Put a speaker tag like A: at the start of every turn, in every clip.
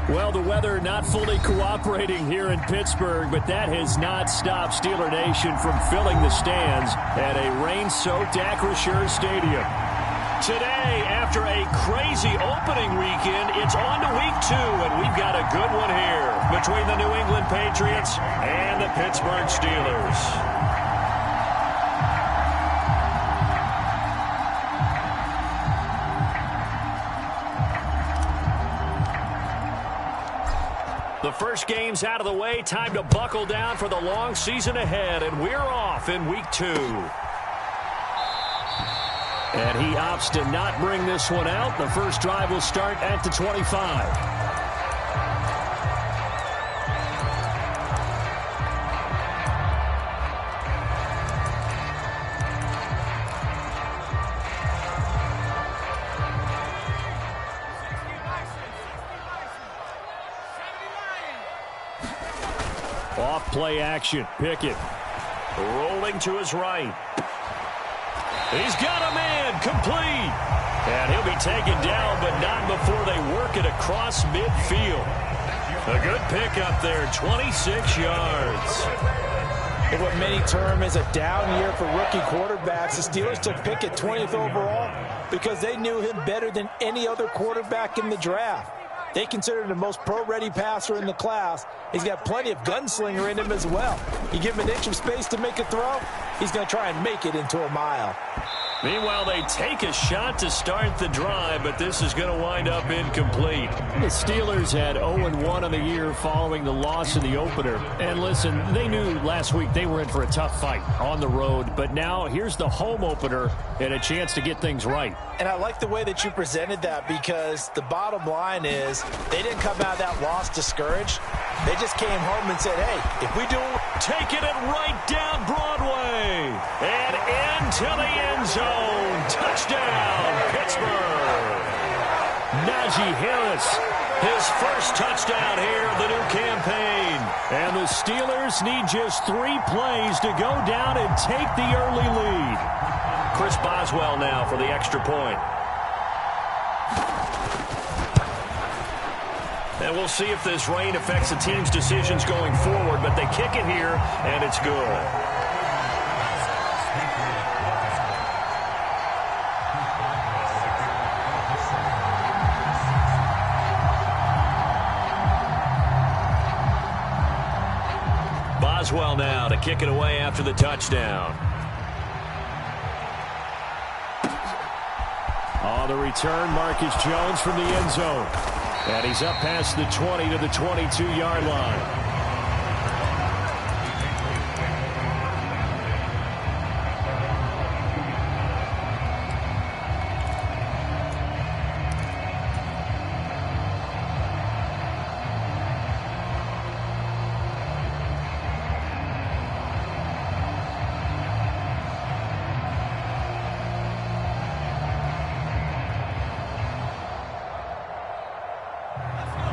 A: Well, the weather not fully cooperating here in Pittsburgh, but that has not stopped Steeler Nation from filling the stands at a rain-soaked Acrisure Stadium. Today, after a crazy opening weekend, it's on to week 2, and we've got a good one here between the New England Patriots and the Pittsburgh Steelers. The first game's out of the way. Time to buckle down for the long season ahead, and we're off in week 2. And he opts to not bring this one out. The first drive will start at the 25. Off-play action. Pickett rolling to his right. He's got a man complete. And he'll be taken down, but not before they work it across midfield. A good pickup there, 26 yards.
B: In what many term is a down year for rookie quarterbacks, the Steelers took Pickett 20th overall because they knew him better than any other quarterback in the draft. They consider him the most pro-ready passer in the class. He's got plenty of gunslinger in him as well. You give him an inch of space to make a throw, he's going to try and make it into a mile.
A: Meanwhile, they take a shot to start the drive, but this is going to wind up incomplete. The Steelers had 0-1 on the year following the loss in the opener. And listen, they knew last week they were in for a tough fight on the road, but now here's the home opener and a chance to get things right.
B: And I like the way that you presented that, because the bottom line is they didn't come out of that loss discouraged. They just came home and said, hey, if we do it,
A: taking it right down Broadway and into the end zone. Touchdown, Pittsburgh. Najee Harris, his first touchdown here of the new campaign. And the Steelers need just 3 plays to go down and take the early lead. Chris Boswell now for the extra point. And we'll see if this rain affects the team's decisions going forward, but they kick it here, and it's good. Boswell now to kick it away after the touchdown. On the return, Marcus Jones from the end zone. And he's up past the 20 to the 22-yard line.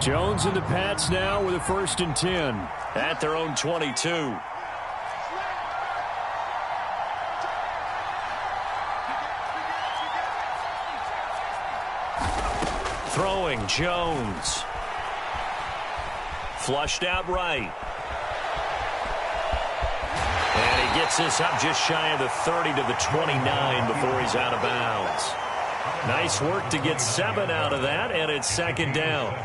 A: Jones and the Pats now with a 1st and 10 at their own 22. Throwing Jones. Flushed out right. And he gets this up just shy of the 30 to the 29 before he's out of bounds. Nice work to get 7 out of that, and it's 2nd down.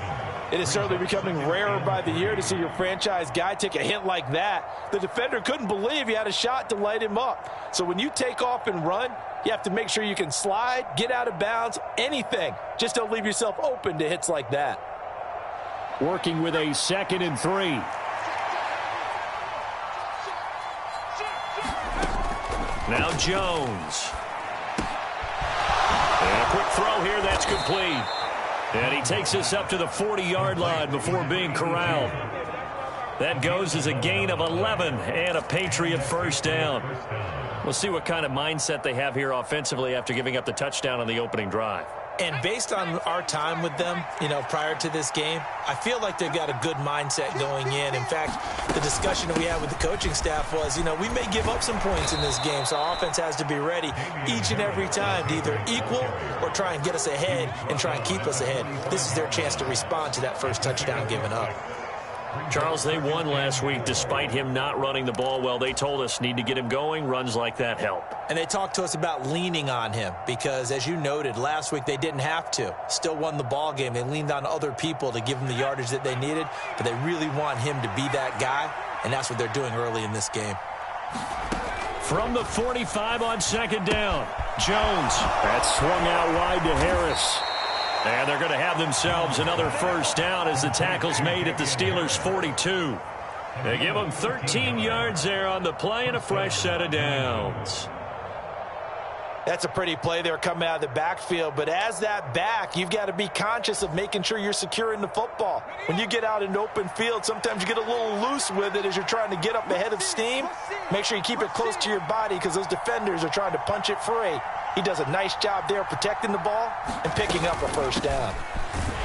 B: It is certainly becoming rarer by the year to see your franchise guy take a hit like that. The defender couldn't believe he had a shot to light him up. So when you take off and run, you have to make sure you can slide, get out of bounds, anything. Just don't leave yourself open to hits like that.
A: Working with a 2nd and 3. Now Jones. And a quick throw here, that's complete. And he takes this up to the 40-yard line before being corralled. That goes as a gain of 11 and a Patriot 1st down. We'll see what kind of mindset they have here offensively after giving up the touchdown on the opening drive.
B: And based on our time with them, prior to this game, I feel like they've got a good mindset going in. In fact, the discussion that we had with the coaching staff was, we may give up some points in this game, so our offense has to be ready each and every time to either equal or try and get us ahead and try and keep us ahead. This is their chance to respond to that first touchdown given up.
A: Charles, they won last week despite him not running the ball well. They told us need to get him going. Runs like that help.
B: And they talked to us about leaning on him because, as you noted, last week they didn't have to. Still won the ball game. They leaned on other people to give them the yardage that they needed, but they really want him to be that guy, and that's what they're doing early in this game.
A: From the 45 on second down, Jones. That's swung out wide to Harris. And they're going to have themselves another first down as the tackle's made at the Steelers' 42. They give them 13 yards there on the play and a fresh set of downs.
B: That's a pretty play there coming out of the backfield. But as that back, you've got to be conscious of making sure you're securing the football. When you get out in open field, sometimes you get a little loose with it as you're trying to get up ahead of steam. Make sure you keep it close to your body because those defenders are trying to punch it free. He does a nice job there protecting the ball and picking up a first down.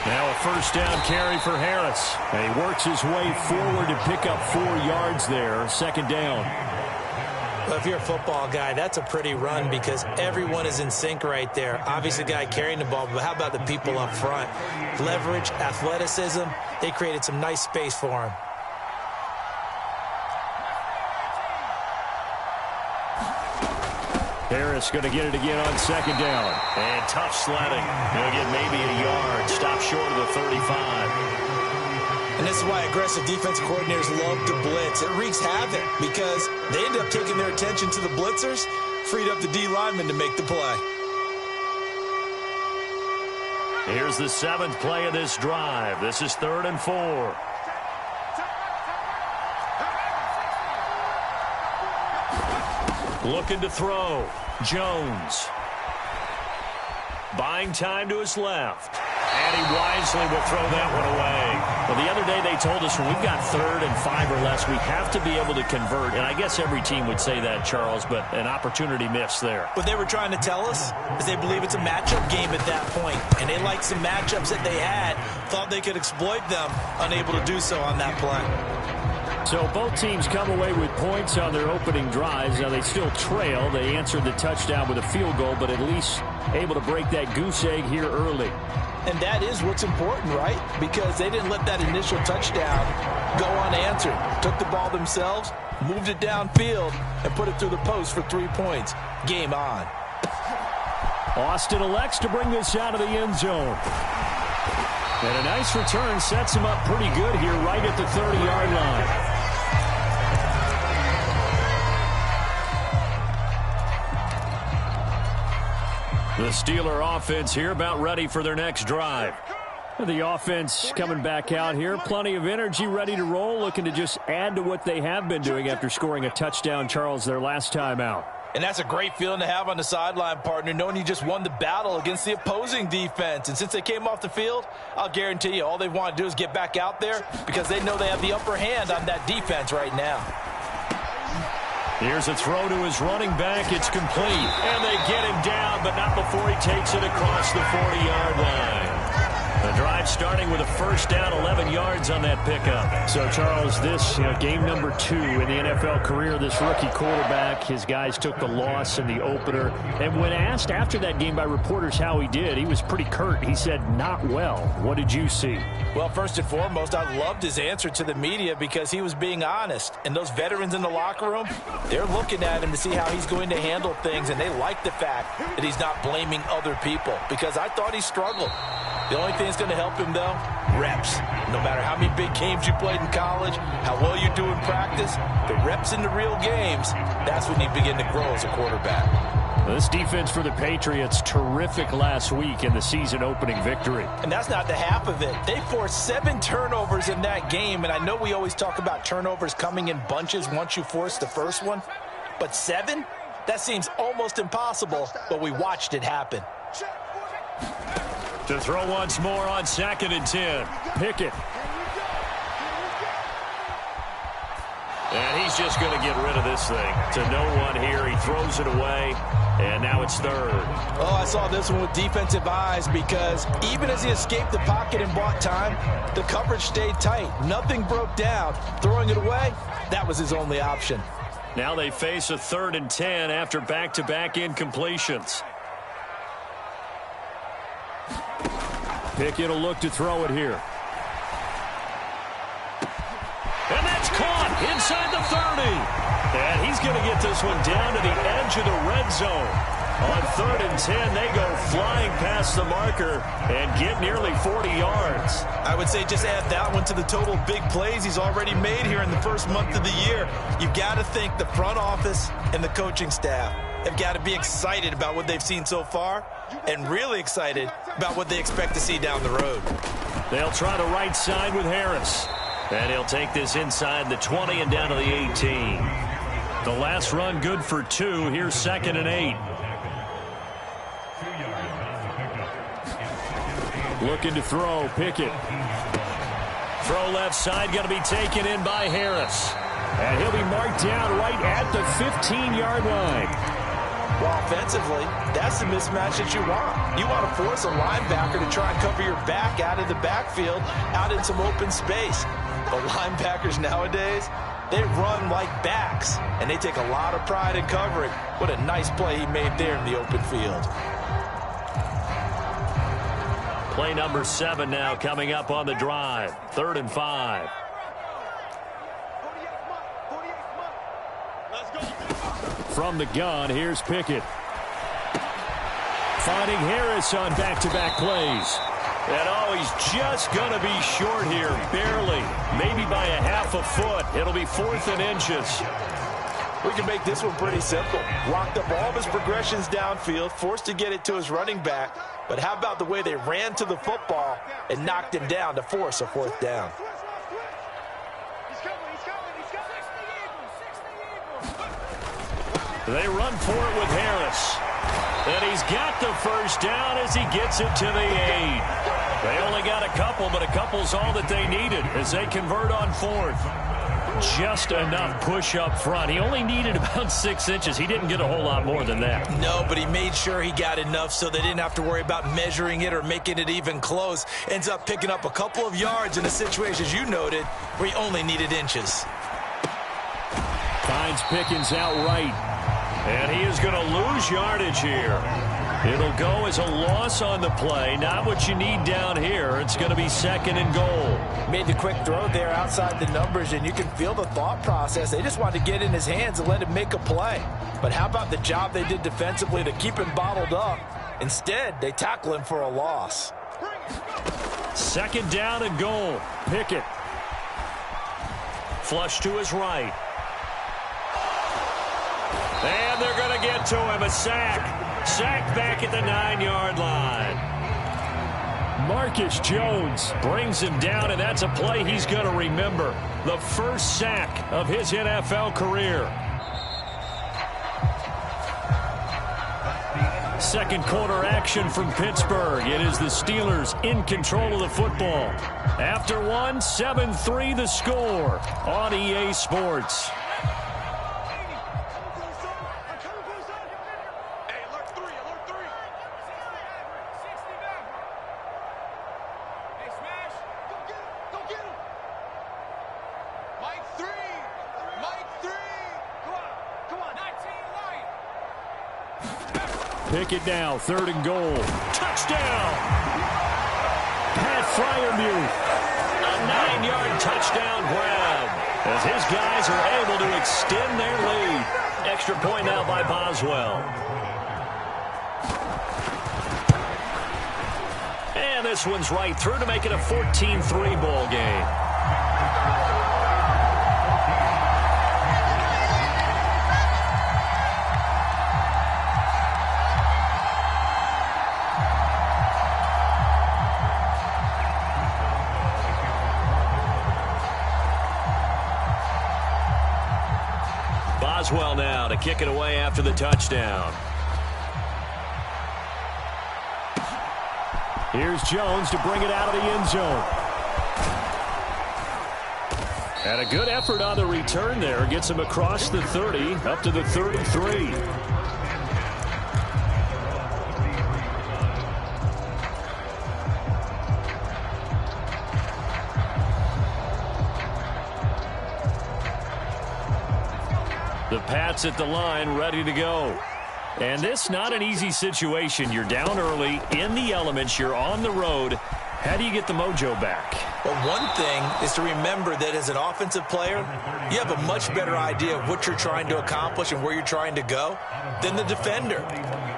A: Now a first down carry for Harris. And he works his way forward to pick up 4 yards there. Second down.
B: Well, if you're a football guy, that's a pretty run because everyone is in sync right there. Obviously, the guy carrying the ball, but how about the people up front? Leverage, athleticism, they created some nice space for him.
A: Harris going to get it again on second down. And tough sledding. He'll get maybe a yard. Stop short of the 35.
B: And this is why aggressive defensive coordinators love to blitz. It wreaks havoc because they end up taking their attention to the blitzers, freed up the D lineman to make the play.
A: Here's the 7th play of this drive. This is 3rd and 4. Looking to throw. Jones. Buying time to his left. And he wisely will throw that one away. Well, the other day they told us when we've got 3rd and 5 or less, we have to be able to convert. And I guess every team would say that, Charles, but an opportunity missed there.
B: What they were trying to tell us is they believe it's a matchup game at that point. And they liked some matchups that they had, thought they could exploit them, unable to do so on that play.
A: So both teams come away with points on their opening drives. Now they still trail. They answered the touchdown with a field goal, but at least able to break that goose egg here early.
B: And that is what's important, right? Because they didn't let that initial touchdown go unanswered. Took the ball themselves, moved it downfield, and put it through the post for 3 points. Game on.
A: Austin elects to bring this out of the end zone. And a nice return sets him up pretty good here right at the 30-yard line. The Steeler offense here about ready for their next drive. The offense coming back out here. Plenty of energy, ready to roll, looking to just add to what they have been doing after scoring a touchdown, Charles, their last time out.
B: And that's a great feeling to have on the sideline, partner, knowing you just won the battle against the opposing defense. And since they came off the field, I'll guarantee you all they want to do is get back out there because they know they have the upper hand on that defense right now.
A: Here's a throw to his running back. It's complete. And they get him down, but not before he takes it across the 40-yard line. The drive starting with a first down, 11 yards on that pickup. So, Charles, this game number 2 in the NFL career, this rookie quarterback, his guys took the loss in the opener. And when asked after that game by reporters how he did, he was pretty curt. He said, not well. What did you see?
B: Well, first and foremost, I loved his answer to the media because he was being honest. And those veterans in the locker room, they're looking at him to see how he's going to handle things. And they like the fact that he's not blaming other people because I thought he struggled. The only thing that's going to help him, though, reps. No matter how many big games you played in college, how well you do in practice, the reps in the real games, that's when you begin to grow as a quarterback.
A: Well, this defense for the Patriots, terrific last week in the season-opening victory.
B: And that's not the half of it. They forced 7 turnovers in that game, and I know we always talk about turnovers coming in bunches once you force the first one, but 7? That seems almost impossible, but we watched it happen.
A: To throw once more on 2nd and 10. Pickett. And he's just going to get rid of this thing. To no one here. He throws it away. And now it's third.
B: Oh, I saw this one with defensive eyes because even as he escaped the pocket and bought time, the coverage stayed tight. Nothing broke down. Throwing it away, that was his only option.
A: Now they face a 3rd and 10 after back-to-back incompletions. Pickett will look to throw it here. And that's caught inside the 30. And he's going to get this one down to the edge of the red zone. On 3rd and 10, they go flying past the marker and get nearly 40 yards.
B: I would say just add that one to the total big plays he's already made here in the first month of the year. You've got to think the front office and the coaching staff have got to be excited about what they've seen so far and really excited about what they expect to see down the road.
A: They'll try the right side with Harris. And he'll take this inside the 20 and down to the 18. The last run good for 2. Here's 2nd and 8. Looking to throw, Pickett. Throw left side, going to be taken in by Harris. And he'll be marked down right at the 15-yard line.
B: Well, offensively, that's the mismatch that you want. You want to force a linebacker to try and cover your back out of the backfield, out in some open space. But linebackers nowadays, they run like backs, and they take a lot of pride in covering. What a nice play he made there in the open field.
A: Play number 7 now coming up on the drive. 3rd and 5. From the gun, here's Pickett. Finding Harris on back-to-back plays. And oh, he's just going to be short here, barely. Maybe by a half a foot. It'll be 4th and inches.
B: We can make this one pretty simple. Blocked up all of his progressions downfield, forced to get it to his running back. But how about the way they ran to the football and knocked him down to force a 4th down?
A: They run for it with Harris. And he's got the first down as he gets it to the 8. They only got a couple, but a couple's all that they needed as they convert on 4th. Just enough push up front. He only needed about 6 inches. He didn't get a whole lot more than that.
B: No, but he made sure he got enough so they didn't have to worry about measuring it or making it even close. Ends up picking up a couple of yards in a situation, as you noted, where he only needed inches.
A: Finds Pickens outright. And he is going to lose yardage here. It'll go as a loss on the play. Not what you need down here. It's going to be 2nd and goal.
B: Made the quick throw there outside the numbers, and you can feel the thought process. They just wanted to get in his hands and let him make a play. But how about the job they did defensively to keep him bottled up? Instead, they tackle him for a loss.
A: 2nd down and goal. Pickett. Flush to his right. And they're going to get to him. A sack. Sack back at the 9-yard line. Marcus Jones brings him down, and that's a play he's going to remember. The first sack of his NFL career. Second quarter action from Pittsburgh. It is the Steelers in control of the football. After one, 7-3 the score on EA Sports. Pickett now, 3rd and goal. Touchdown! Pat Freiermuth. A 9-yard touchdown grab as his guys are able to extend their lead. Extra point now by Boswell. And this one's right through to make it a 14-3 ball game. Boswell now to kick it away after the touchdown. Here's Jones to bring it out of the end zone. And a good effort on the return there. Gets him across the 30, up to the 33. The Pats at the line, ready to go. And this not an easy situation. You're down early, in the elements, you're on the road. How do you get the mojo back?
B: Well, one thing is to remember that as an offensive player, you have a much better idea of what you're trying to accomplish and where you're trying to go than the defender.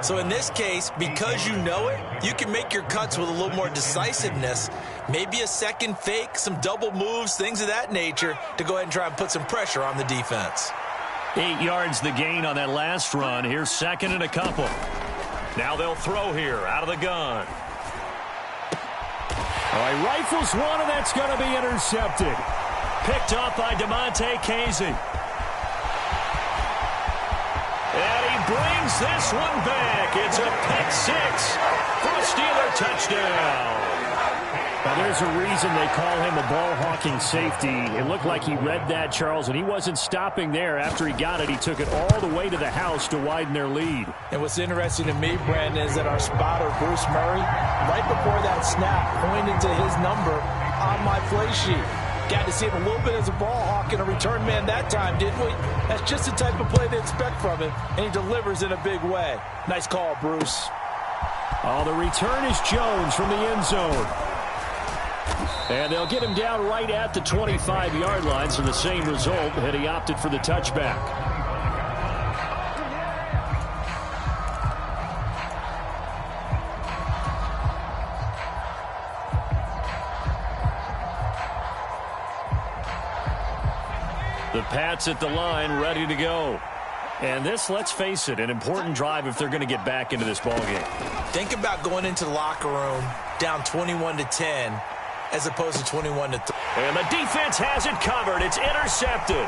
B: So in this case, because you know it, you can make your cuts with a little more decisiveness, maybe a second fake, some double moves, things of that nature, to go ahead and try and put some pressure on the defense.
A: 8 yards the gain on that last run. Here's second and a couple. Now they'll throw here out of the gun. All right, rifles one, and that's going to be intercepted. Picked up by DeMonte Casey. And he brings this one back. It's a pick six for a Steeler touchdown.
C: Now, there's a reason they call him a ball-hawking safety. It looked like he read that, Charles, and he wasn't stopping there. After he got it, he took it all the way to the house to widen their lead.
B: And what's interesting to me, Brandon, is that our spotter, Bruce Murray, right before that snap, pointed to his number on my play sheet. Got to see him a little bit as a ball hawk and a return man that time, didn't we? That's just the type of play they expect from him, and he delivers in a big way. Nice call, Bruce.
C: Oh, the return is Jones from the end zone. And they'll get him down right at the 25-yard line, so the same result had he opted for the touchback. The Pats at the line, ready to go. And this, let's face it, an important drive if they're going to get back into this ballgame.
B: Think about going into the locker room down 21-10 as opposed to 21-3.
A: And the defense has it covered. It's intercepted.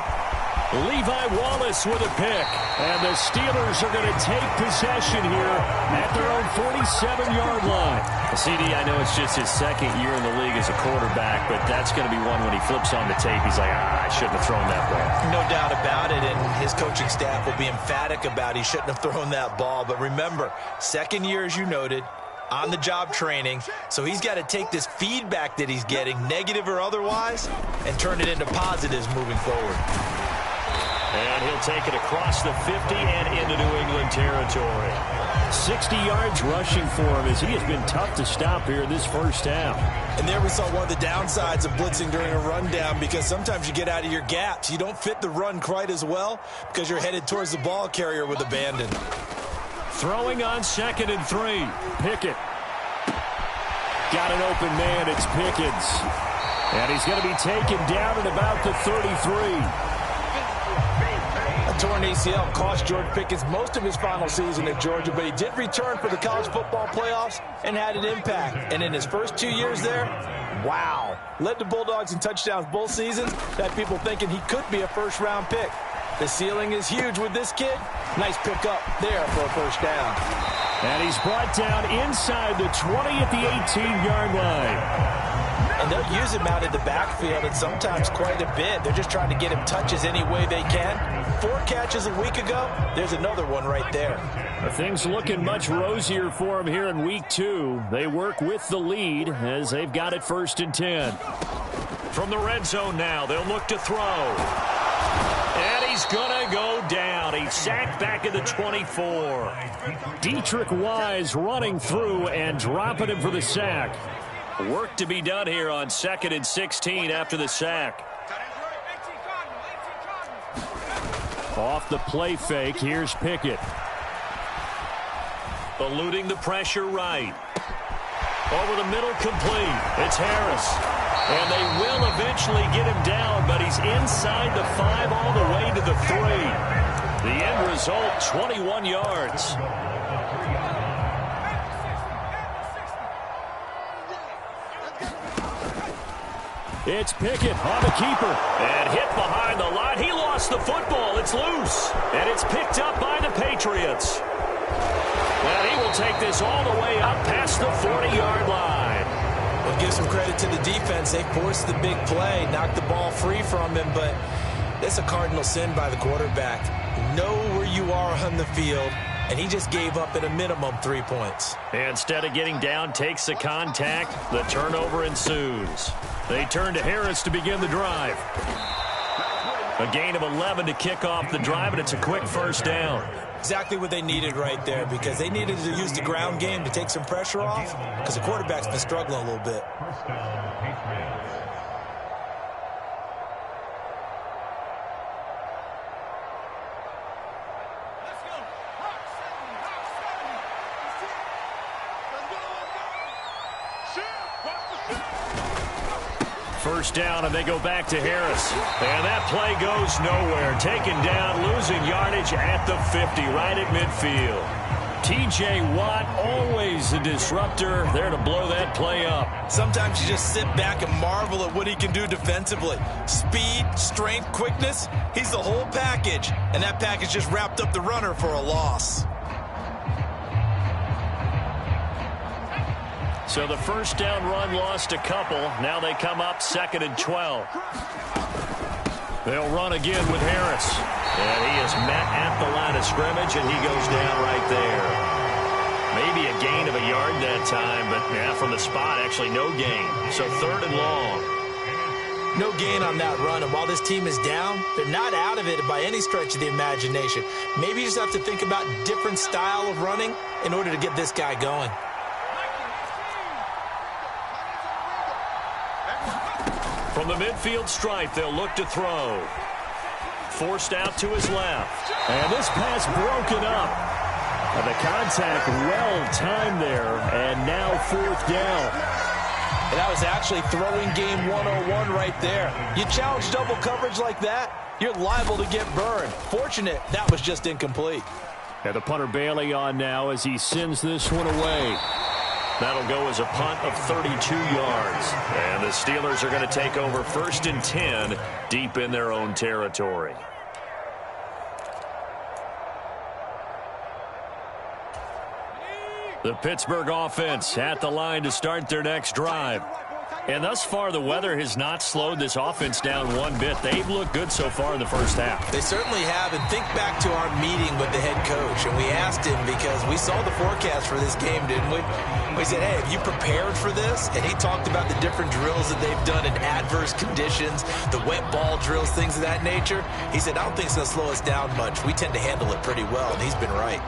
A: Levi Wallace with a pick. And the Steelers are going to take possession here at their own 47-yard line.
C: CD, I know it's just his second year in the league as a quarterback, but that's going to be one when he flips on the tape. He's like, I shouldn't have thrown that ball.
B: No doubt about it, and his coaching staff will be emphatic about he shouldn't have thrown that ball. But remember, second year, as you noted, on-the-job training, so he's got to take this feedback that he's getting, negative or otherwise, and turn it into positives moving forward.
A: And he'll take it across the 50 and into New England territory.
C: 60 yards rushing for him as he has been tough to stop here in this first half.
B: And there we saw one of the downsides of blitzing during a rundown, because sometimes you get out of your gaps. You don't fit the run quite as well because you're headed towards the ball carrier with abandon.
A: Throwing on second and 3.
C: Pickett. Got an open man. It's Pickens.
A: And he's going to be taken down at about the 33.
B: A torn ACL cost George Pickens most of his final season at Georgia, but he did return for the college football playoffs and had an impact. And in his first 2 years there, wow. Led the Bulldogs in touchdowns both seasons. Had people thinking he could be a first-round pick. The ceiling is huge with this kid. Nice pickup there for a first down.
C: And he's brought down inside the 20 at the 18-yard line.
B: And they'll use him out in the backfield, and sometimes quite a bit. They're just trying to get him touches any way they can. 4 catches a week ago. There's another one right there.
C: Things looking much rosier for him here in week 2. They work with the lead as they've got it 1st and 10.
A: From the red zone now, they'll look to throw. And he's going to go down. He's sacked back at the 24.
C: Dietrich Wise running through and dropping him for the sack.
A: Work to be done here on 2nd and 16 after the sack.
C: Off the play fake, here's Pickett.
A: Eluding the pressure right. Over the middle, complete. It's Harris. And they will eventually get him down, but he's inside the 5 all the way to the 3. The end result, 21 yards.
C: It's Pickett on the keeper.
A: And hit behind the line. He lost the football. It's loose. And it's picked up by the Patriots. And he will take this all the way up past the 40-yard line.
B: Well, give some credit to the defense. They forced the big play, knocked the ball free from him, but that's a cardinal sin by the quarterback. Know where you are on the field, and he just gave up at a minimum 3 points.
C: Instead of getting down, takes the contact. The turnover ensues. They turn to Harris to begin the drive. A gain of 11 to kick off the drive, and it's a quick first down.
B: Exactly what they needed right there, because they needed to use the ground game to take some pressure off, because the quarterback's been struggling a little bit.
C: First down, and they go back to Harris. And that play goes nowhere. Taken down, losing yardage at the 50, right at midfield. T.J. Watt, always a disruptor, there to blow that play up.
B: Sometimes you just sit back and marvel at what he can do defensively. Speed, strength, quickness, he's the whole package. And that package just wrapped up the runner for a loss.
C: So the first down run lost a couple. Now they come up 2nd and 12. They'll run again with Harris. And he is met at the line of scrimmage, and he goes down right there. Maybe a gain of a yard that time, but yeah, from the spot, actually no gain. So 3rd and long.
B: No gain on that run, and while this team is down, they're not out of it by any stretch of the imagination. Maybe you just have to think about different style of running in order to get this guy going.
C: From the midfield stripe, they'll look to throw. Forced out to his left. And this pass broken up. And the contact well-timed there. And now 4th down.
B: And that was actually throwing game 101 right there. You challenge double coverage like that, you're liable to get burned. Fortunate that was just incomplete.
C: And the punter Bailey on now as he sends this one away. That'll go as a punt of 32 yards. And the Steelers are going to take over 1st and 10 deep in their own territory. The Pittsburgh offense at the line to start their next drive. And thus far, the weather has not slowed this offense down one bit. They've looked good so far in the first half.
B: They certainly have. And think back to our meeting with the head coach. And we asked him, because we saw the forecast for this game, didn't we? We said, hey, have you prepared for this? And he talked about the different drills that they've done in adverse conditions, the wet ball drills, things of that nature. He said, I don't think it's going to slow us down much. We tend to handle it pretty well, and he's been right.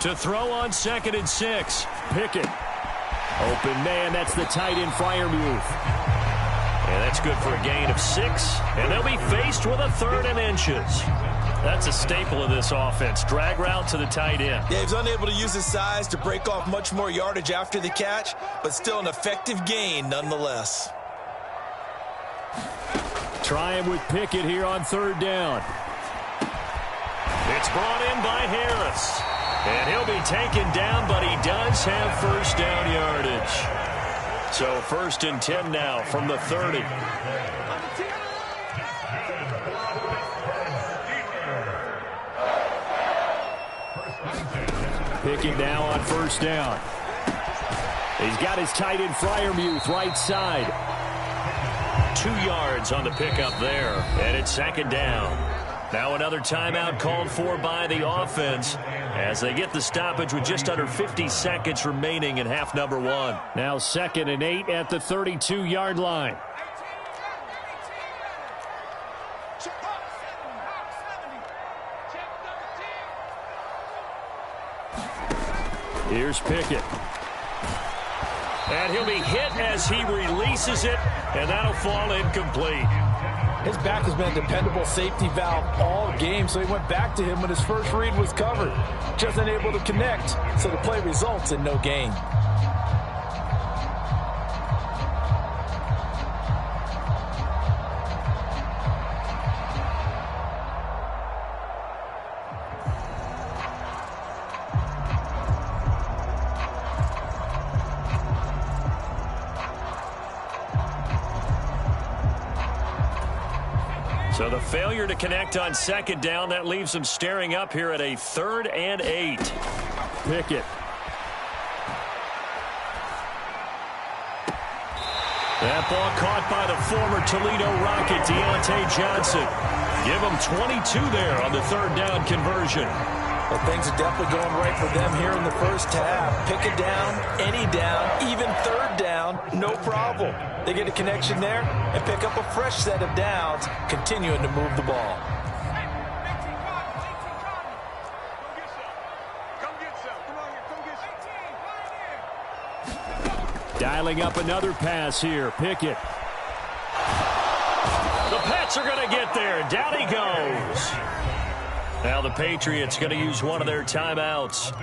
C: To throw on 2nd and 6. Pickett. Open man, that's the tight end Freiermuth. And that's good for a gain of 6. And they'll be faced with a 3rd and inches. That's a staple of this offense. Drag route to the tight end.
B: Yeah, he's unable to use his size to break off much more yardage after the catch, but still an effective gain nonetheless.
C: Try him with Pickett here on 3rd down. It's brought in by Harris. And he'll be taken down, but he does have 1st down yardage. So 1st and 10 now from the 30. Pickett now on 1st down. He's got his tight end Freiermuth right side. 2 yards on the pickup there, and it's 2nd down. Now another timeout called for by the offense as they get the stoppage with just under 50 seconds remaining in half number 1. Now 2nd and 8 at the 32-yard line. Here's Pickett. And he'll be hit as he releases it, and that'll fall incomplete.
B: His back has been a dependable safety valve all game, so he went back to him when his first read was covered. Just unable to connect, so the play results in no gain.
C: So the failure to connect on second down, that leaves them staring up here at a 3rd and 8.
A: Pickett.
C: That ball caught by the former Toledo Rocket, Deontay Johnson. Give him 22 there on the 3rd down conversion.
B: Well, things are definitely going right for them here in the first half. Pick a down, any down, even 3rd down, no problem. They get a connection there and pick up a fresh set of downs, continuing to move the ball.
A: Dialing up another pass here. Pickett.
C: The Pats are going to get there. Down he goes. Now the Patriots going to use one of their timeouts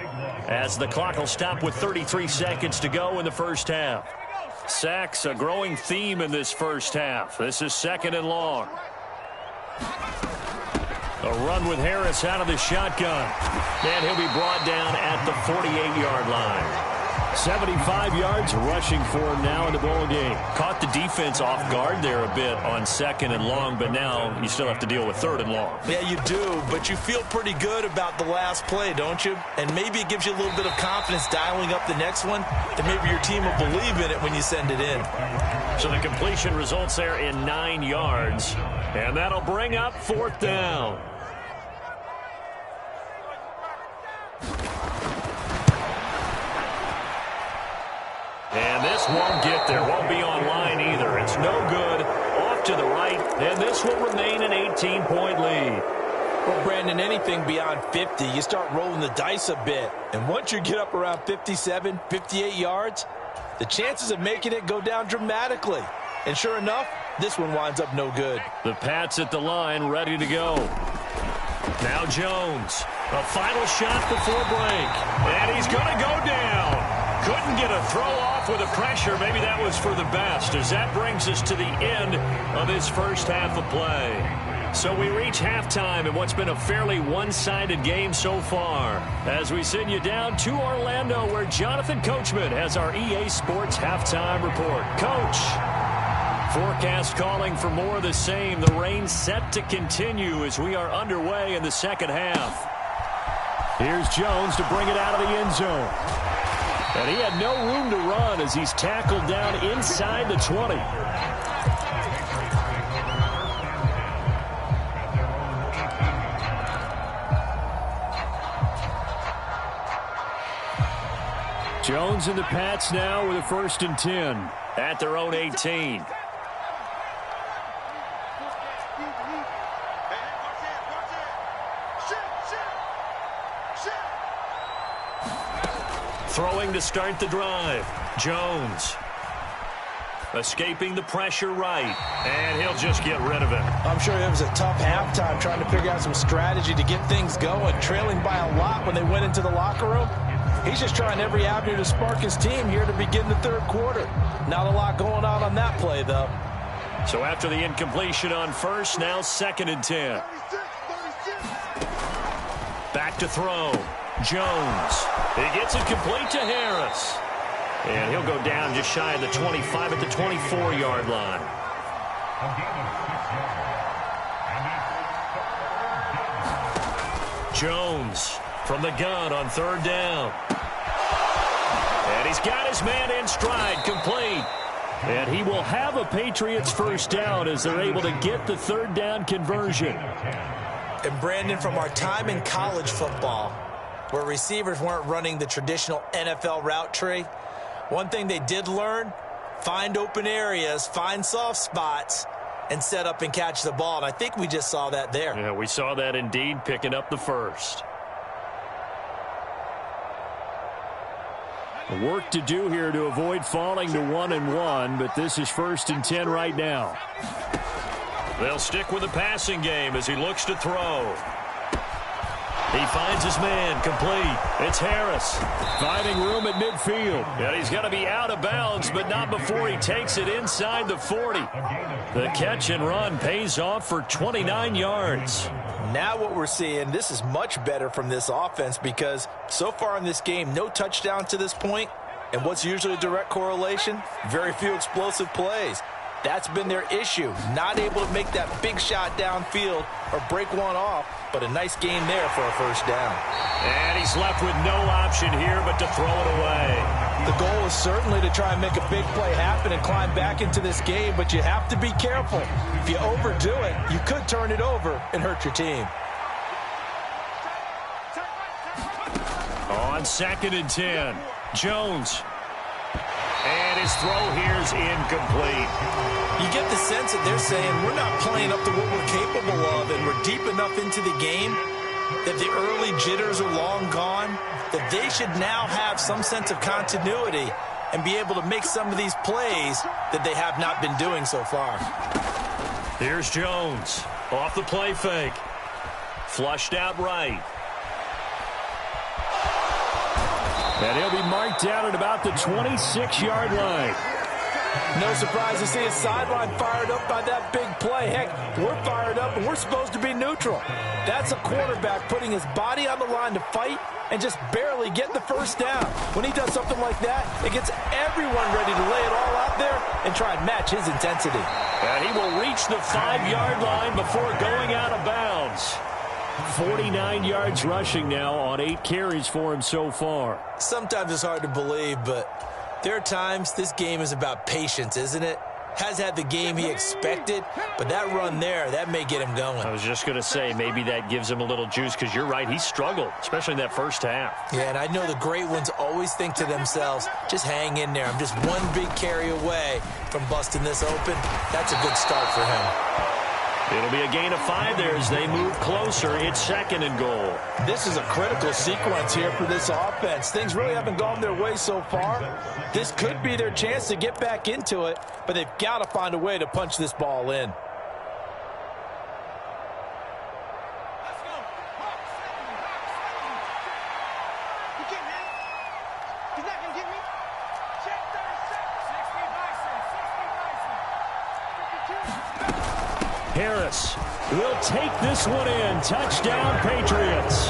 C: as the clock will stop with 33 seconds to go in the first half. Sacks, a growing theme in this first half. This is 2nd and long. A run with Harris out of the shotgun. And he'll be brought down at the 48-yard line.
A: 75 yards rushing for him now in the ball game.
C: Caught the defense off guard there a bit on 2nd and long, but now you still have to deal with 3rd and long.
B: Yeah, you do, but you feel pretty good about the last play, don't you? And maybe it gives you a little bit of confidence dialing up the next one, and maybe your team will believe in it when you send it in.
C: So the completion results there in 9 yards, and that'll bring up 4th down. And this won't get there, won't be online either. It's no good, off to the right, and this will remain an 18-point lead.
B: Well, Brandon, anything beyond 50, you start rolling the dice a bit. And once you get up around 57, 58 yards, the chances of making it go down dramatically. And sure enough, this one winds up no good.
C: The Pats at the line, ready to go. Now Jones, a final shot before break. And he's going to go down. Couldn't get a throw off with the pressure. Maybe that was for the best, as that brings us to the end of this first half of play. So we reach halftime in what's been a fairly one-sided game so far, as we send you down to Orlando, where Jonathan Coachman has our EA Sports halftime report. Coach, forecast calling for more of the same. The rain set to continue as we are underway in the second half.
A: Here's Jones to bring it out of the end zone.
C: And he had no room to run as he's tackled down inside the 20.
A: Jones and the Pats now with a 1st and 10.
C: At their own 18. Throwing to start the drive. Jones. Escaping the pressure right. And he'll just get rid of it.
B: I'm sure it was a tough halftime trying to figure out some strategy to get things going. Trailing by a lot when they went into the locker room. He's just trying every avenue to spark his team here to begin the 3rd quarter. Not a lot going on that play, though.
C: So after the incompletion on 1st, now 2nd and 10. Back to throw. Jones. He gets it complete to Harris. And he'll go down just shy of the 25 at the 24-yard line. Jones from the gun on 3rd down. And he's got his man in stride, complete.
A: And he will have a Patriots 1st down as they're able to get the 3rd down conversion.
B: And Brandon, from our time in college football, where receivers weren't running the traditional NFL route tree, one thing they did learn, find open areas, find soft spots, and set up and catch the ball. And I think we just saw that there.
C: Yeah, we saw that indeed, picking up the 1st.
A: Work to do here to avoid falling to 1-1, but this is 1st and 10 right now.
C: They'll stick with the passing game as he looks to throw. He finds his man, complete. It's Harris.
A: Finding room at midfield.
C: And he's got to be out of bounds, but not before he takes it inside the 40. The catch and run pays off for 29 yards.
B: Now what we're seeing, this is much better from this offense, because so far in this game, no touchdowns to this point. And what's usually a direct correlation? Very few explosive plays. That's been their issue. Not able to make that big shot downfield or break one off, but a nice game there for a first down.
C: And he's left with no option here but to throw it away.
B: The goal is certainly to try and make a big play happen and climb back into this game, but you have to be careful. If you overdo it, you could turn it over and hurt your team.
C: On 2nd and 10, Jones. And his throw here is incomplete.
B: You get the sense that they're saying we're not playing up to what we're capable of, and we're deep enough into the game that the early jitters are long gone, that they should now have some sense of continuity and be able to make some of these plays that they have not been doing so far.
C: Here's Jones off the play fake. Flushed out right. And he'll be marked down at about the 26-yard line.
B: No surprise to see his sideline fired up by that big play. Heck, we're fired up, and we're supposed to be neutral. That's a quarterback putting his body on the line to fight and just barely get the first down. When he does something like that, it gets everyone ready to lay it all out there and try and match his intensity.
C: And he will reach the 5-yard line before going out of bounds. 49 yards rushing now on 8 carries for him so far.
B: Sometimes it's hard to believe, but there are times this game is about patience, isn't it? Has had the game he expected, but that run there, that may get him going.
C: I was just going to say, maybe that gives him a little juice, because you're right, he struggled, especially in that first half.
B: Yeah, and I know the great ones always think to themselves, just hang in there. I'm just one big carry away from busting this open. That's a good start for him.
C: It'll be a gain of 5 there as they move closer. It's 2nd and goal.
B: This is a critical sequence here for this offense. Things really haven't gone their way so far. This could be their chance to get back into it, but they've got to find a way to punch this ball in.
C: Harris will take this one in. Touchdown, Patriots.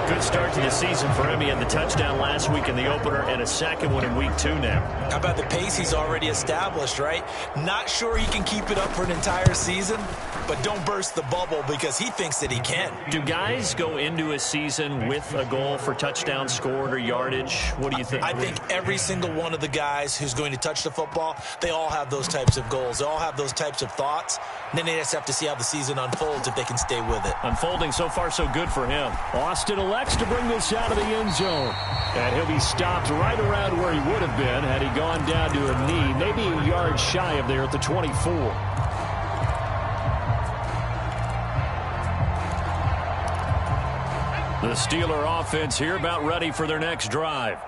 C: Good start to the season for him. He had the touchdown last week in the opener and a second one in week 2 now.
B: How about the pace he's already established, right? Not sure he can keep it up for an entire season, but don't burst the bubble because he thinks that he can.
C: Do guys go into a season with a goal for touchdown scored or yardage? What do you think?
B: I think every single one of the guys who's going to touch the football, they all have those types of goals. They all have those types of thoughts. And then they just have to see how the season unfolds if they can stay with it.
C: Unfolding so far so good for him. Austin elects to bring this out of the end zone. And he'll be stopped right around where he would have been had he gone down to a knee, maybe a yard shy of there at the 24. The Steeler offense here about ready for their next drive.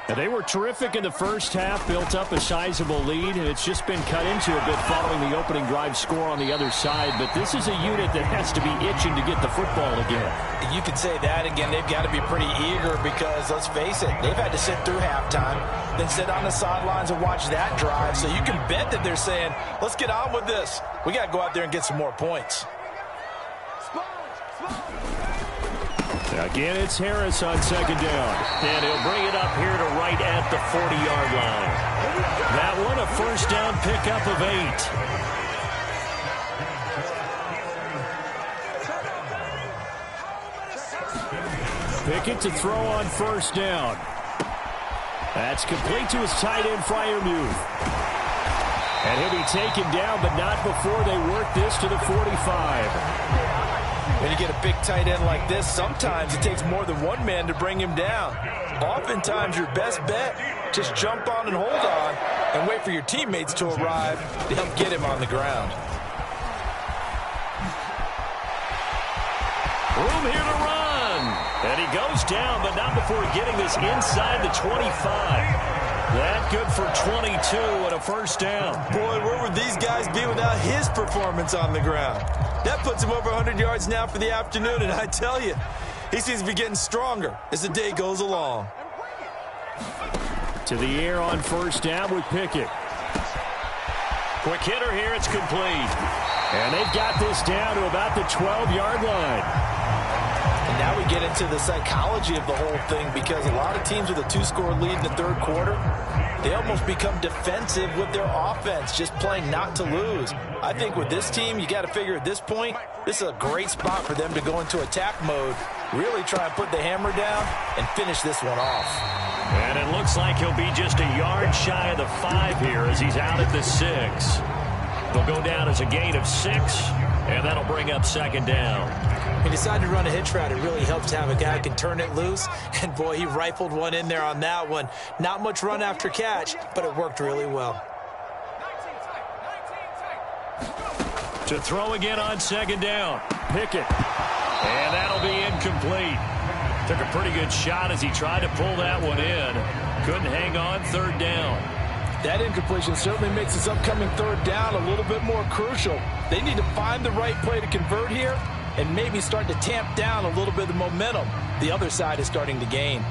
C: And they were terrific in the first half, built up a sizable lead, and it's just been cut into a bit following the opening drive score on the other side. But this is a unit that has to be itching to get the football again.
B: You could say that again. They've got to be pretty eager because, let's face it, they've had to sit through halftime, then sit on the sidelines and watch that drive. So you can bet that they're saying, let's get on with this. We got to go out there and get some more points.
C: Again, it's Harris on 2nd down. And he'll bring it up here to right at the 40-yard line. That one a first down pickup of 8. Pickett to throw on first down. That's complete to his tight end, Freiermuth. And he'll be taken down, but not before they work this to the 45.
B: When you get a big tight end like this, sometimes it takes more than one man to bring him down. Oftentimes, your best bet, just jump on and hold on and wait for your teammates to arrive to help get him on the ground.
C: Room here to run. And he goes down, but not before getting this inside the 25. That good for 22 and a first down.
B: Boy, where would these guys be without his performance on the ground? That puts him over 100 yards now for the afternoon, and I tell you, he seems to be getting stronger as the day goes along.
C: To the air on first down with Pickett. Quick hitter here, it's complete. And they've got this down to about the 12-yard line.
B: And now we get into the psychology of the whole thing, because a lot of teams with a 2-score lead in the third quarter, they almost become defensive with their offense, just playing not to lose. I think with this team, you got to figure at this point, this is a great spot for them to go into attack mode, really try and put the hammer down and finish this one off.
C: And it looks like he'll be just a yard shy of the 5 here as he's out at the 6. They'll go down as a gain of 6, and that'll bring up second down.
B: He decided to run a hitch route. It really helps to have a guy who can turn it loose. And, boy, he rifled one in there on that one. Not much run after catch, but it worked really well.
C: To throw again on second down. Pickett. And that'll be incomplete. Took a pretty good shot as he tried to pull that one in. Couldn't hang on third down.
B: That incompletion certainly makes this upcoming third down a little bit more crucial. They need to find the right play to convert here and maybe start to tamp down a little bit of the momentum the other side is starting to gain.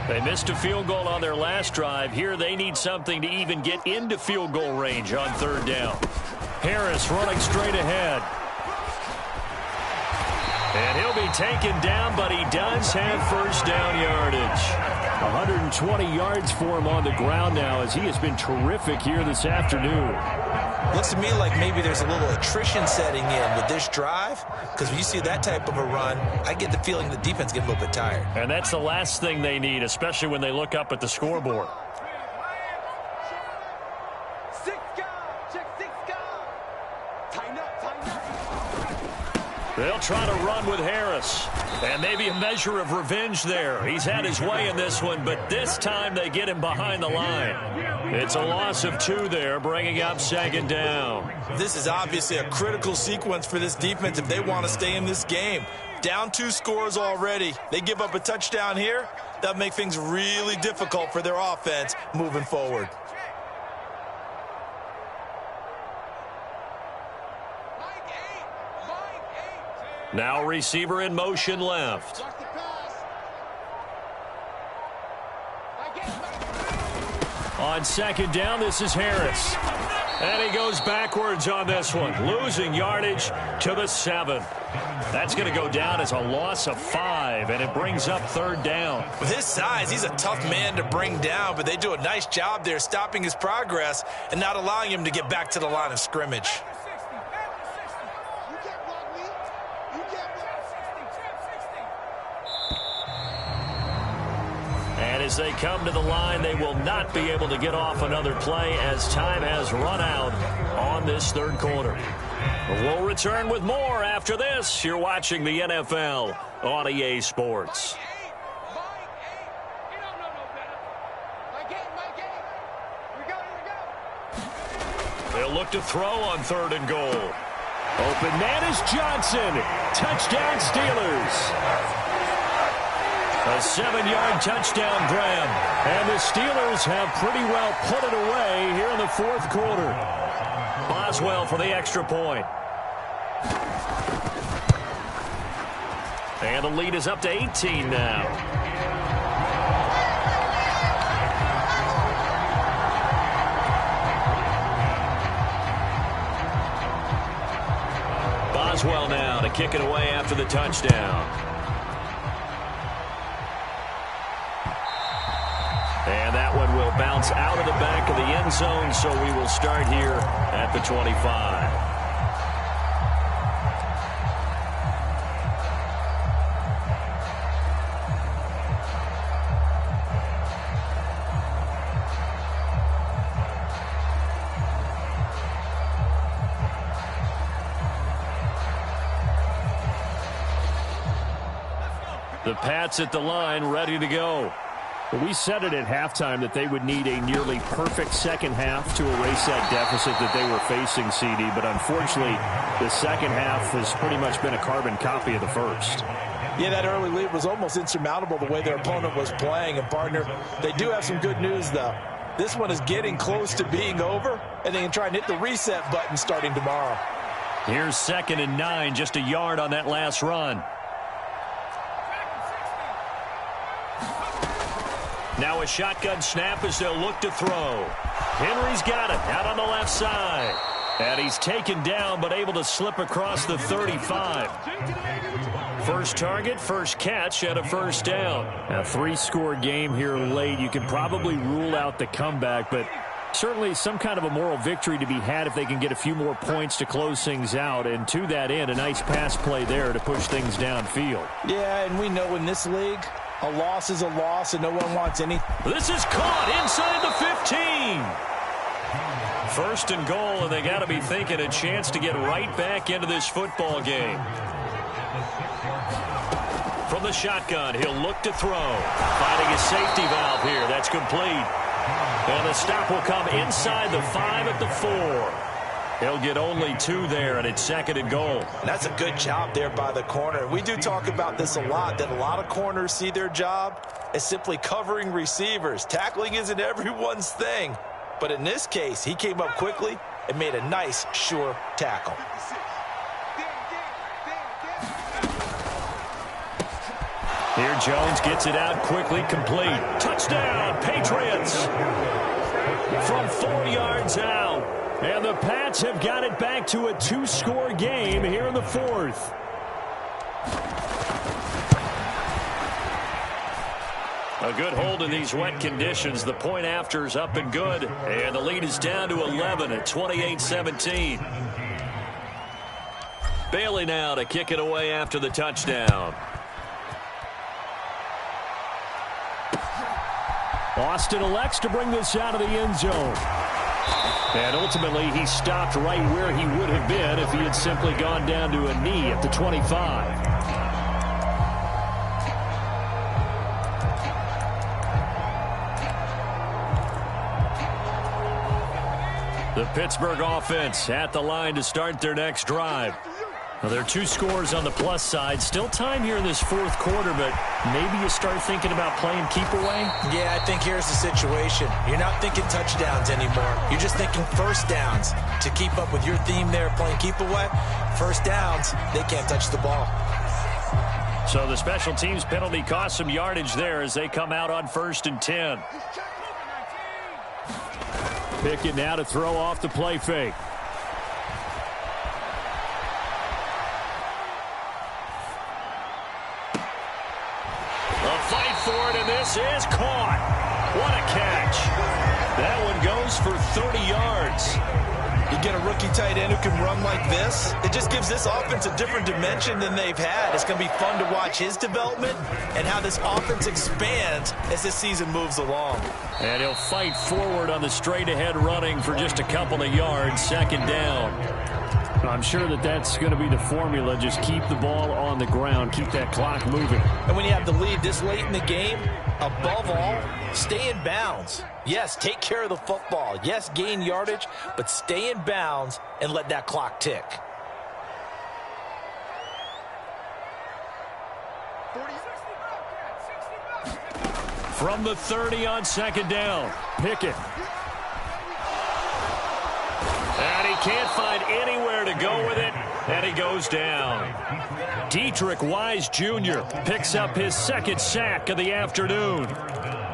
C: They missed a field goal on their last drive. Here they need something to even get into field goal range on third down. Harris running straight ahead. And he'll be taken down, but he does have first down yardage. 120 yards for him on the ground now, as he has been terrific here this afternoon.
B: Looks to me like maybe there's a little attrition setting in with this drive, because when you see that type of a run, I get the feeling the defense gets a little bit tired.
C: And that's the last thing they need, especially when they look up at the scoreboard. They'll try to run with Harris. And maybe a measure of revenge there. He's had his way in this one, but this time they get him behind the line. It's a loss of 2 there, bringing up second down.
B: This is obviously a critical sequence for this defense if they want to stay in this game. Down 2 scores already. They give up a touchdown here. That'll make things really difficult for their offense moving forward.
C: Now receiver in motion left. On second down, this is Harris. And he goes backwards on this one, losing yardage to the 7. That's going to go down as a loss of 5, and it brings up third down.
B: With his size, he's a tough man to bring down, but they do a nice job there stopping his progress and not allowing him to get back to the line of scrimmage.
C: As they come to the line, they will not be able to get off another play as time has run out on this third quarter. We'll return with more after this. You're watching the NFL on EA Sports. They'll look to throw on third and goal. Open man is Johnson. Touchdown Steelers. A 7-yard touchdown grab. And the Steelers have pretty well put it away here in the fourth quarter. Boswell for the extra point. And the lead is up to 18 now. Boswell now to kick it away after the touchdown. And that one will bounce out of the back of the end zone, so we will start here at the 25. The Pats at the line, ready to go.
A: We said it at halftime that they would need a nearly perfect second half to erase that deficit that they were facing, CD. But unfortunately, the second half has pretty much been a carbon copy of the first.
B: Yeah, that early lead was almost insurmountable the way their opponent was playing. And, partner, they do have some good news, though. This one is getting close to being over, and they can try and hit the reset button starting tomorrow.
C: Here's 2nd and 9, just a yard on that last run. Now a shotgun snap as they'll look to throw. Henry's got it out on the left side. And he's taken down, but able to slip across the 35. First target, first catch, and a first down.
A: A 3-score game here late. You can probably rule out the comeback, but certainly some kind of a moral victory to be had if they can get a few more points to close things out. And to that end, a nice pass play there to push things downfield.
B: Yeah, and we know in this league, a loss is a loss, and no one wants any.
C: This is caught inside the 15. First and goal, and they got to be thinking a chance to get right back into this football game. From the shotgun, he'll look to throw. Finding his safety valve here. That's complete. And the stop will come inside the 5 at the 4. He'll get only 2 there, and it's second and goal.
B: That's a good job there by the corner. We do talk about this a lot, that a lot of corners see their job as simply covering receivers. Tackling isn't everyone's thing. But in this case, he came up quickly and made a nice, sure tackle.
C: Here Jones gets it out quickly, complete. Touchdown, Patriots! From 4 yards out.
A: And the Pats have got it back to a 2-score game here in the 4th.
C: A good hold in these wet conditions. The point after is up and good. And the lead is down to 11 at 28-17. Bailey now to kick it away after the touchdown.
A: Austin elects to bring this out of the end zone. And ultimately, he stopped right where he would have been if he had simply gone down to a knee at the 25.
C: The Pittsburgh offense at the line to start their next drive. Well, there are 2 scores on the plus side. Still time here in this 4th quarter, but maybe you start thinking about playing keep away?
B: Yeah, I think here's the situation. You're not thinking touchdowns anymore. You're just thinking first downs. To keep up with your theme there, playing keep away, first downs, they can't touch the ball.
C: So the special teams penalty cost some yardage there as they come out on 1st and 10.
A: Pickett now to throw off the play fake.
C: A fight for it, and this is caught. What a catch. That one goes for 30 yards.
B: You get a rookie tight end who can run like this, it just gives this offense a different dimension than they've had. It's going to be fun to watch his development and how this offense expands as this season moves along.
C: And he'll fight forward on the straight-ahead running for just a couple of yards, second down.
A: I'm sure that that's going to be the formula. Just keep the ball on the ground. Keep that clock moving.
B: And when you have the lead this late in the game, above all, stay in bounds. Yes, take care of the football. Yes, gain yardage, but stay in bounds and let that clock tick.
C: From the 30 on second down, Pickett. And he can't find anywhere to go with it, and he goes down. Dietrich Wise Jr. picks up his 2nd sack of the afternoon.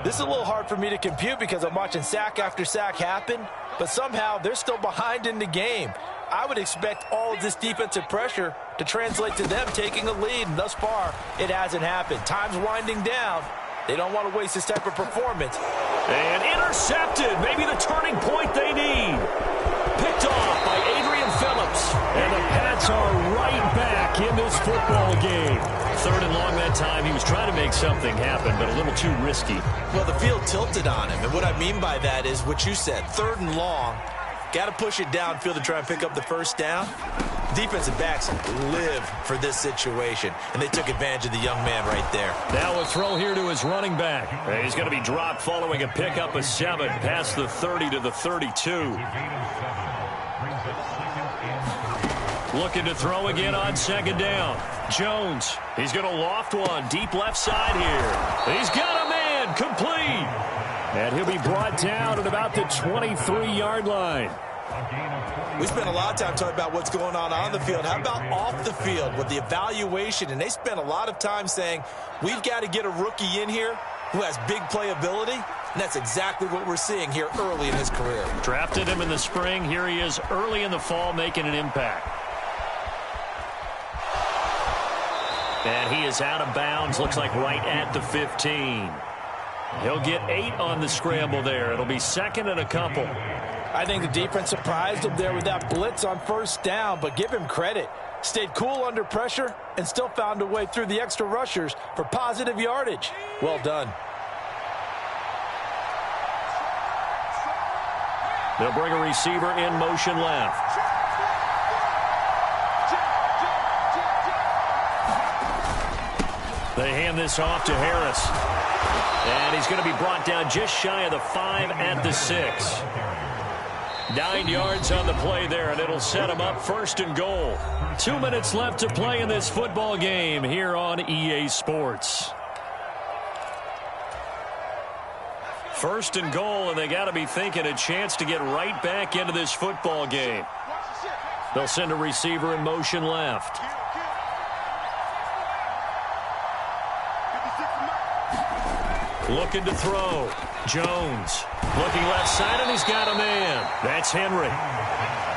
B: This is a little hard for me to compute because I'm watching sack after sack happen, but somehow they're still behind in the game. I would expect all of this defensive pressure to translate to them taking a lead, and thus far, it hasn't happened. Time's winding down. They don't want to waste this type of performance.
C: And intercepted, maybe the turning point they need. Picked off by Adrian Phillips.
A: And the Pats are right back in this football game.
C: 3rd and long that time. He was trying to make something happen, but a little too risky.
B: Well, the field tilted on him, and what I mean by that is what you said. 3rd and long, got to push it downfield to try and pick up the first down. Defensive backs live for this situation, and they took advantage of the young man right there.
C: Now a throw here to his running back. He's going to be dropped following a pickup of 7 past the 30 to the 32. Looking to throw again on second down. Jones, he's going to loft one deep left side here. He's got a man, complete.
A: And he'll be brought down at about the 23-yard line.
B: We spent a lot of time talking about what's going on the field. How about off the field with the evaluation? And they spent a lot of time saying, we've got to get a rookie in here who has big playability. And that's exactly what we're seeing here early in his career.
C: Drafted him in the spring. Here he is early in the fall making an impact. And he is out of bounds. Looks like right at the 15. He'll get 8 on the scramble there. It'll be second and a couple.
B: I think the defense surprised him there with that blitz on first down, but give him credit. Stayed cool under pressure and still found a way through the extra rushers for positive yardage. Well done.
C: They'll bring a receiver in motion left. They hand this off to Harris. And he's going to be brought down just shy of the 5 at the 6. 9 yards on the play there, and it'll set him up first and goal. 2 minutes left to play in this football game here on EA Sports. First and goal, and they got to be thinking a chance to get right back into this football game. They'll send a receiver in motion left. Looking to throw. Jones looking left side, and he's got a man. That's Henry.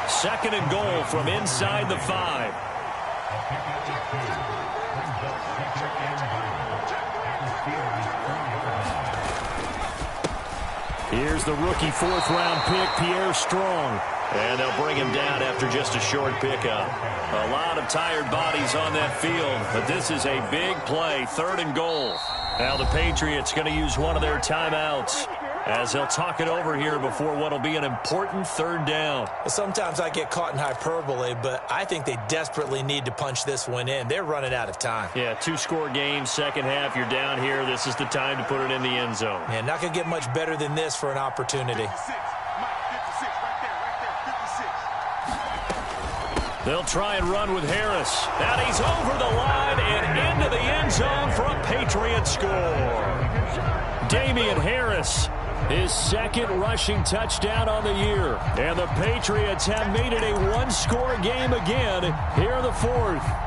C: Second and goal from inside the 5. Here's the rookie 4th-round pick, Pierre Strong. And they'll bring him down after just a short pickup. A lot of tired bodies on that field, but this is a big play, 3rd and goal. Now the Patriots going to use one of their timeouts as they'll talk it over here before what will be an important 3rd down.
B: Sometimes I get caught in hyperbole, but I think they desperately need to punch this one in. They're running out of time.
C: Yeah, 2-score game, second half, you're down here. This is the time to put it in the end zone.
B: Yeah, not going to get much better than this for an opportunity.
C: They'll try and run with Harris. And he's over the line and into the end zone for a Patriot score. Damian Harris, his second rushing touchdown on the year. And the Patriots have made it a 1-score game again here in the 4th.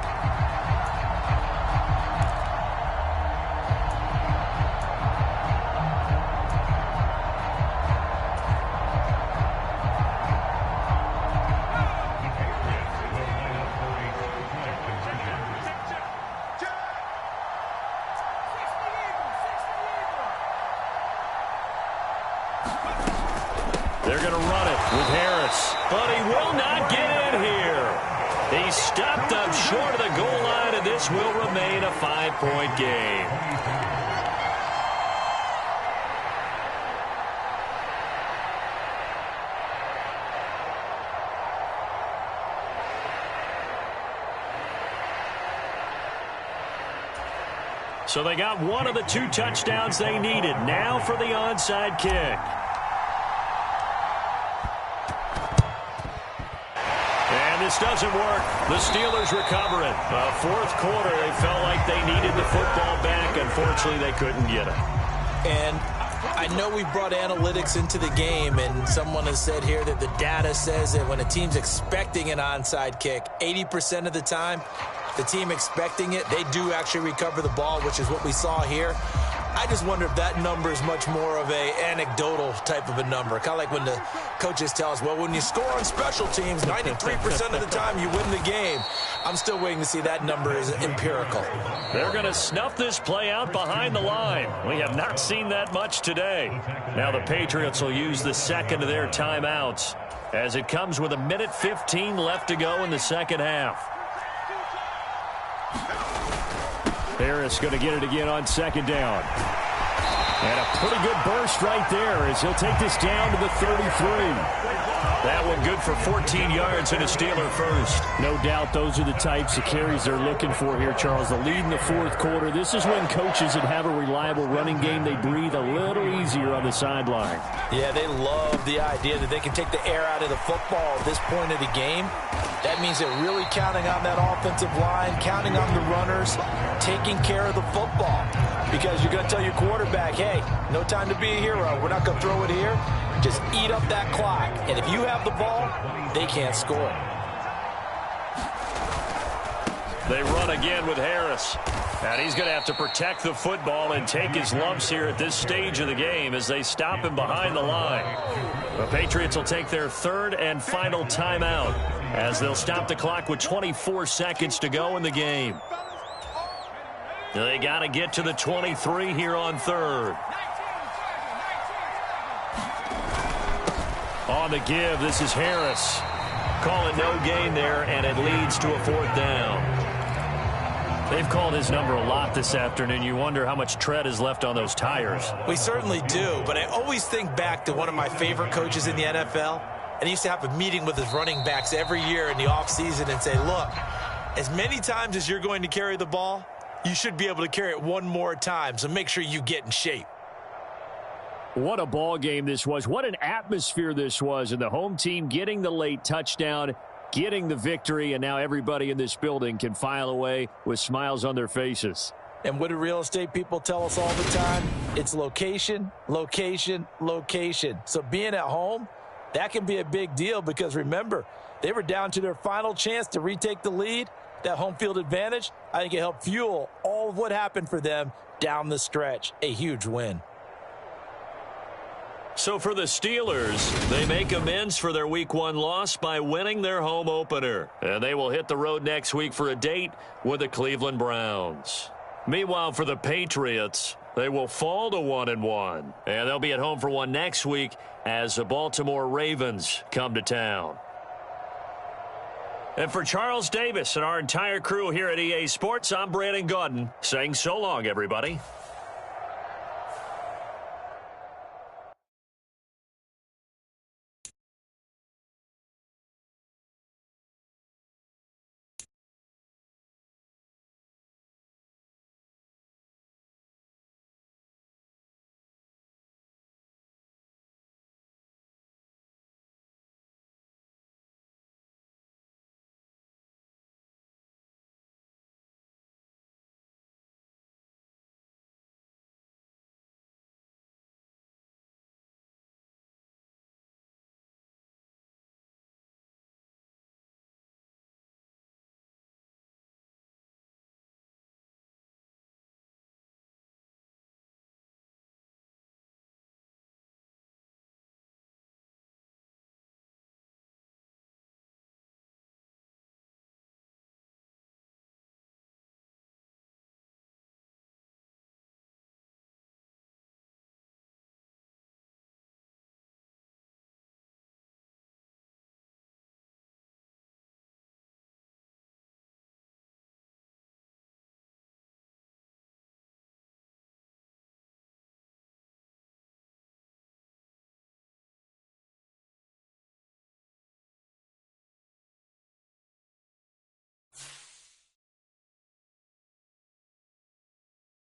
C: They're going to run it with Harris, but he will not get in here. He stopped up short of the goal line, and this will remain a 5-point game. So they got one of the 2 touchdowns they needed. Now for the onside kick. This doesn't work. The Steelers recover it. 4th quarter, they felt like they needed the football back. Unfortunately, they couldn't get it.
B: And I know we brought analytics into the game, and someone has said here that the data says that when a team's expecting an onside kick, 80% of the time, the team expecting it, they do actually recover the ball, which is what we saw here. I just wonder if that number is much more of a anecdotal type of a number. Kind of like when the coaches tell us, well, when you score on special teams, 93% of the time you win the game. I'm still waiting to see that number is empirical.
C: They're going to snuff this play out behind the line. We have not seen that much today. Now the Patriots will use the second of their timeouts as it comes with 1:15 left to go in the second half. Harris going to get it again on second down. And a pretty good burst right there as he'll take this down to the 33. That one good for 14 yards and a Steeler first.
A: No doubt those are the types of carries they're looking for here, Charles. The lead in the 4th quarter. This is when coaches that have a reliable running game, they breathe a little easier on the sideline.
B: Yeah, they love the idea that they can take the air out of the football at this point of the game. That means they're really counting on that offensive line, counting on the runners, taking care of the football. Because you're going to tell your quarterback, hey, no time to be a hero. We're not going to throw it here. Just eat up that clock. And if you have the ball, they can't score.
A: They run again with Harris. And he's going to have to protect the football and take his lumps here at this stage of the game as they stop him behind the line. The Patriots will take their third and final timeout as they'll stop the clock with 24 seconds to go in the game. They got to get to the 23 here on third. On the give, this is Harris. Call it no gain there, and it leads to a fourth down. They've called his number a lot this afternoon. You wonder how much tread is left on those tires.
B: We certainly do, but I always think back to one of my favorite coaches in the NFL, and he used to have a meeting with his running backs every year in the offseason and say, look, as many times as you're going to carry the ball, you should be able to carry it one more time, so make sure you get in shape.
C: What a ball game this was. What an atmosphere this was. And the home team getting the late touchdown, getting the victory, and now everybody in this building can file away with smiles on their faces.
B: And what do real estate people tell us all the time? It's location, location, location. So being at home, that can be a big deal because, remember, they were down to their final chance to retake the lead. That home field advantage, I think it helped fuel all of what happened for them down the stretch. A huge win.
A: So for the Steelers, they make amends for their Week 1 loss by winning their home opener. And they will hit the road next week for a date with the Cleveland Browns. Meanwhile, for the Patriots, they will fall to 1-1. And they'll be at home for one next week as the Baltimore Ravens come to town. And for Charles Davis and our entire crew here at EA Sports, I'm Brandon Gaudin saying so long, everybody.